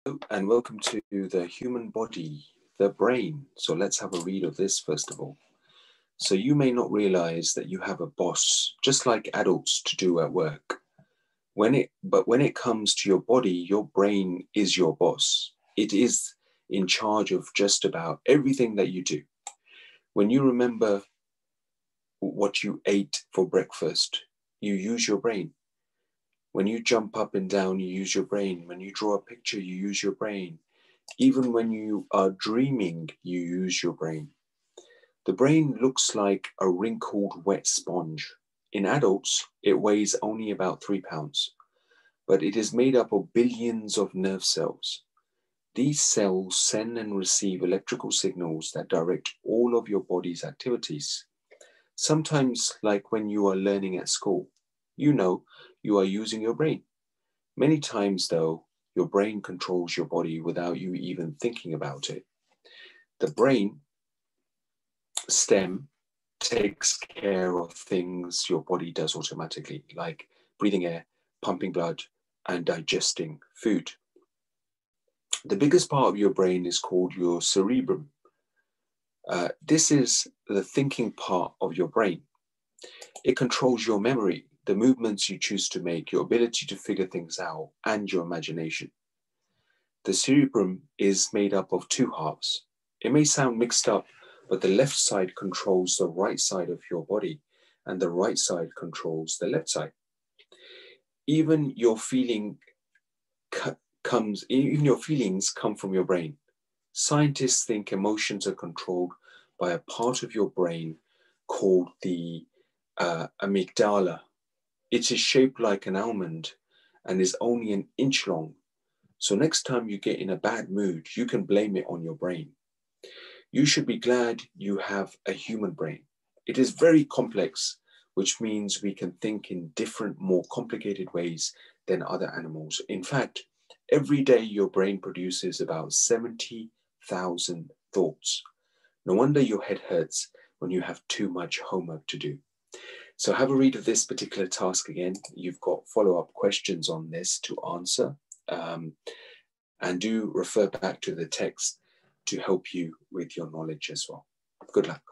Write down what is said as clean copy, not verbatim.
Hello and welcome to the human body, the brain. So let's have a read of this first of all. So you may not realize that you have a boss, just like adults to do at work. But when it comes to your body, your brain is your boss. It is in charge of just about everything that you do. When you remember what you ate for breakfast, you use your brain. When you jump up and down, you use your brain. When you draw a picture, you use your brain. Even when you are dreaming, you use your brain. The brain looks like a wrinkled, wet sponge. In adults, it weighs only about 3 pounds, but it is made up of billions of nerve cells. These cells send and receive electrical signals that direct all of your body's activities. Sometimes, like when you are learning at school, you know you are using your brain. Many times, though, your brain controls your body without you even thinking about it. The brain stem takes care of things your body does automatically, like breathing air, pumping blood, and digesting food. The biggest part of your brain is called your cerebrum. This is the thinking part of your brain. It controls your memory, the movements you choose to make, your ability to figure things out, and your imagination. The cerebrum is made up of two halves. It may sound mixed up, but the left side controls the right side of your body, and the right side controls the left side. Even your feelings come from your brain. Scientists think emotions are controlled by a part of your brain called the amygdala. It is shaped like an almond and is only an inch long. So next time you get in a bad mood, you can blame it on your brain. You should be glad you have a human brain. It is very complex, which means we can think in different, more complicated ways than other animals. In fact, every day your brain produces about 70,000 thoughts. No wonder your head hurts when you have too much homework to do. So have a read of this particular task again. You've got follow-up questions on this to answer. And do refer back to the text to help you with your knowledge as well. Good luck.